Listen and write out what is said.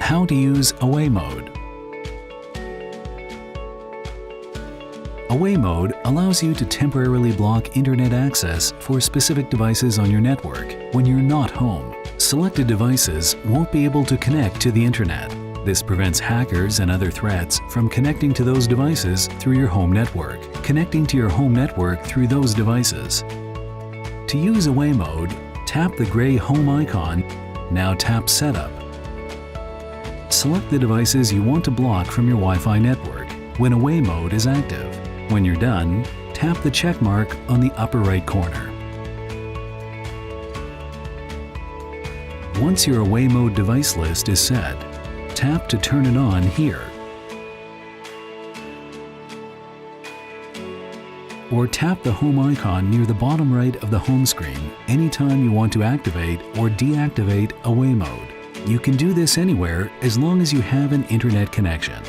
How to use Away Mode. Away Mode allows you to temporarily block internet access for specific devices on your network when you're not home. Selected devices won't be able to connect to the internet. This prevents hackers and other threats from connecting to those devices through your home network, connecting to your home network through those devices. To use Away Mode, tap the gray Home icon. Now tap Setup. Select the devices you want to block from your Wi-Fi network when Away Mode is active. When you're done, tap the check mark on the upper right corner. Once your Away Mode device list is set, tap to turn it on here. Or tap the home icon near the bottom right of the home screen anytime you want to activate or deactivate Away Mode. You can do this anywhere as long as you have an internet connection.